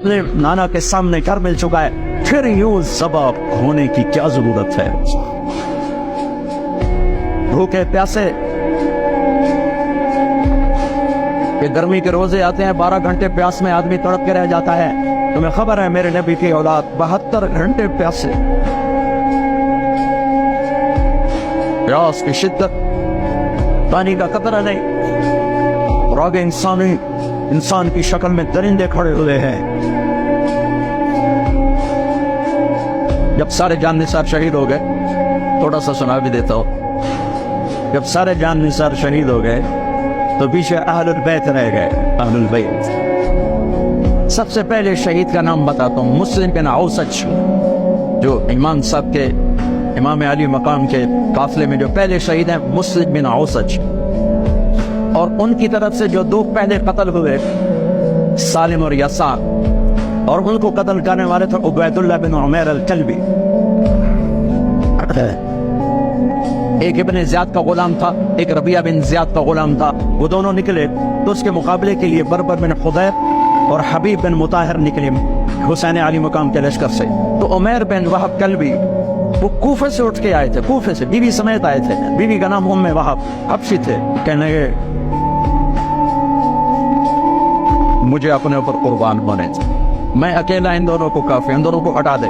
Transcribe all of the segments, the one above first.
अपने नाना के सामने घर मिल चुका है, फिर यूं ज़बा होने की क्या जरूरत है। भूखे प्यासे ये गर्मी के रोजे आते हैं, 12 घंटे प्यास में आदमी तड़प के रह जाता है। तुम्हें खबर है मेरे नबी की औलाद 72 घंटे प्यासे। प्यास की शिद्दत, पानी का कतरा नहीं, और आगे इंसान की शक्ल में दरिंदे खड़े हुए हैं। जब सारे जान निसार शहीद हो गए, थोड़ा सा सुना भी देता हूं, जब सारे जान निसार शहीद हो गए तो पीछे अहलुल बैत रह गए। अहलुल बैत सबसे पहले शहीद का नाम बताता हूं, मुस्लिम बिन औसज, जो इमाम साहब के, इमाम अली मकाम के काफिले में जो पहले शहीद हैं, मुस्लिम बिन औसज। और उनकी तरफ से जो दो पहले कत्ल हुए, सालिम और यसार, और उनको कत्ल करने वाले थे उबैदुल्लाह बिन उमैर अल-कल्बी। एक इब्न ज़ियाद का गुलाम था, एक रबिया बिन ज़ियाद का गुलाम था। वो दोनों निकले तो उसके मुकाबले के लिए बरबर बिन खुदैर और हबीब बिन मुताहिर निकले हुसैन अली मकाम के लश्कर से। तो उमैर बिन वहब कल्बी वो कूफे से उठ के आए थे, कूफे से बीवी समेत आए थे। बीवी का नाम उम्मे वहब, हबशी थे। कहने लगे मुझे अपने ऊपर कुर्बान होने थे, मैं अकेला इन दोनों को काफी, इन दोनों को हटा दे।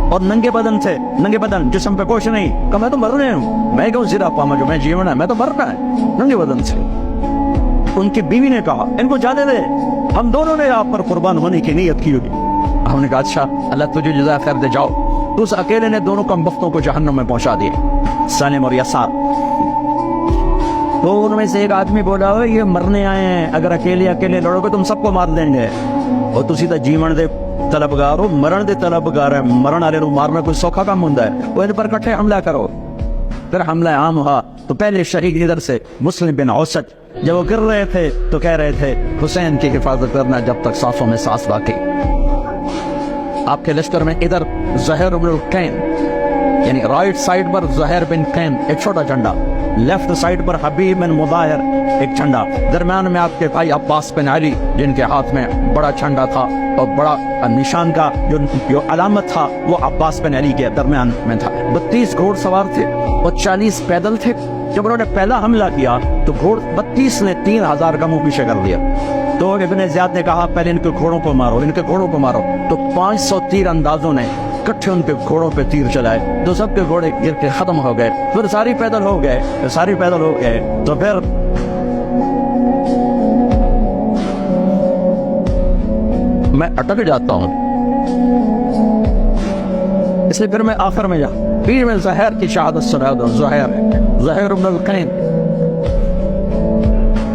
और नंगे बदन थे, नंगे बदन, जिस्म पे कुछ नहीं। कहा मैं तो मर रहे हूँ, मैं क्यों जिरा पामा, जो मैं जीवन है, मैं तो मरना है। नंगे बदन से उनकी बीवी ने कहा इनको जाने दे, हम दोनों ने आप पर कुर्बान होने की नीयत की होगी। हमने कहा अच्छा, अल्लाह तुझे जज़ा खैर दे, जाओ। तो उस अकेले ने दोनों कमबख्तों को जहन्नम में पहुंचा दिया, सालिम और यसार। तो उनमें से एक आदमी बोला ये मरने आए हैं, अगर अकेले अकेले लड़ोगे तुम सबको मार देंगे। और तुसी तो जीवन दे तलबगार हो, मरण दे तलबगार है, मरण वाले को मारना कोई सौखा काम होता है। वो इन पर इकट्ठे हमला करो। फिर हमला आम हुआ तो पहले शहीद इधर से मुस्लिम बिन औसज, जब वो गिर रहे थे तो कह रहे थे हुसैन की हिफाजत करना जब तक सांसों में सांस बाकी। आपके लश्कर में इधर ज़ुहैर बिन कैन, यानी राइट साइड पर ज़ुहैर बिन कैन एक छोटा झंडा, लेफ्ट साइड पर हबीब बिन मुताहिर एक झंडा, दरम्यान में आपके भाई अब्बास बिन अली जिनके हाथ में बड़ा झंडा था और बड़ा निशान का जो अलामत था वो अब्बास बिन अली के दरम्यान में था। 32 घोड़ सवार थे और 40 पैदल थे। जब उन्होंने पहला हमला किया तो घोड़ 32 ने 3000 का मुंह पीछे कर दिया। तो इब्न ज़ियाद ने कहा पहले इनके घोड़ों को मारो, इनके घोड़ों को मारो। तो 500 तीर अंदाजों ने इकट्ठे उनके घोड़ों पे तीर चलाए, तो सबके घोड़े गिर के खत्म हो गए। फिर सारी पैदल हो गए, सारी पैदल हो गए। तो फिर मैं अटक जाता हूं, इसलिए फिर मैं आखिर में जा बीच में ज़ुहैर की शहादत सुना दो। ज़ुहैर बिन कैन,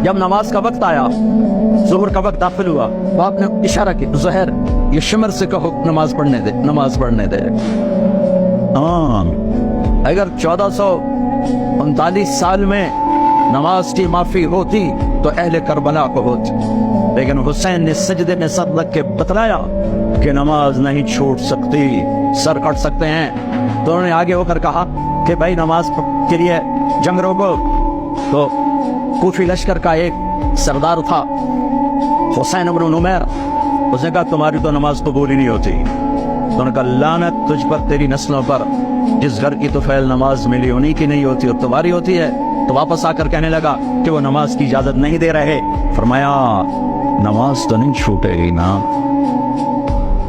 जब नमाज का वक्त आया, ज़ुहर का वक्त दाखिल हुआ, तो आपने इशारा किया ज़ुहैर ये शिमर से कहो नमाज पढ़ने दे, नमाज पढ़ने दे। अगर 1439 साल में नमाज की माफी होती तो अहले करबला को होती, लेकिन हुसैन ने सजदे में सर रख के बतलाया कि नमाज नहीं छूट सकती, सर कट सकते हैं। तो उन्होंने आगे होकर कहा कि भाई नमाज के लिए जंग रोको। तो कूफी लश्कर का एक सरदार था हुसैन बिन उमैर, उसने कहा तुम्हारी तो नमाज कबूल ही नहीं होती। तो उन्होंने कहा लानत तुझ पर, तेरी नस्लों पर, जिस घर की तो फैल नमाज मिली उन्हीं की नहीं होती और तुम्हारी होती है। तो वापस आकर कहने लगा कि वो नमाज की इजाजत नहीं दे रहे। फरमाया नमाज तो नहीं छूटेगी ना,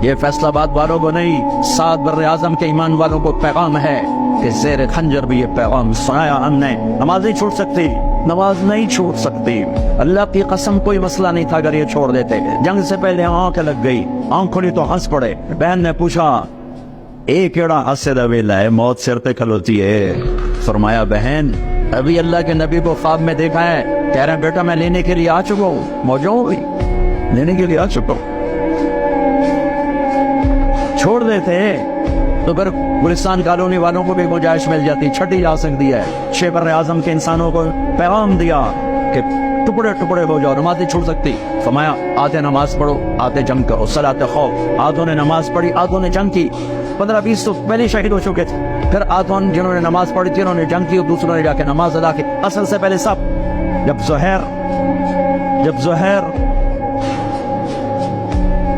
ये फैसलाबाद वालों को नहीं, सात बर्रे आजम के ईमान वालों को पैगाम है कि ज़ेर खंजर भी ये पैगाम सुनाया हमने, नमाज नहीं छूट सकती, नमाज नहीं छूट सकती। अल्लाह की कसम कोई मसला नहीं था अगर ये छोड़ देते। जंग से पहले आंख लग गई, आंख खुली तो हंस पड़े। बहन ने पूछा एक केड़ा हंसे दा वेला है, मौत सिर पे खलोती है। फरमाया बहन अभी अल्लाह के नबी को ख्वाब में देखा है, कह रहे हैं बेटा मैं लेने के लिए आ चुका हूँ, मौजूद भी लेने के लिए आ चुका हूँ। छोड़ देते तो फिर गुलिस्तान कॉलोनी वालों को भी गुंजाइश मिल जाती, छठी जा सकती है। शेबर आजम के इंसानों को पैगाम दिया कि टुकड़े टुकड़े हो जाओ, नमाज नहीं छूट सकती। फरमाया आधे नमाज पढ़ो, आधे जंग करो, सलात खौफ। आधों ने नमाज पढ़ी, आधों ने जंग की। 15-20 तो पहले शहीद हो चुके थे। फिर आधों जिन्होंने नमाज पढ़ी थी उन्होंने जंग की और दूसरों ने जाके नमाज अदा की। असल से पहले सब जब ज़ुहैर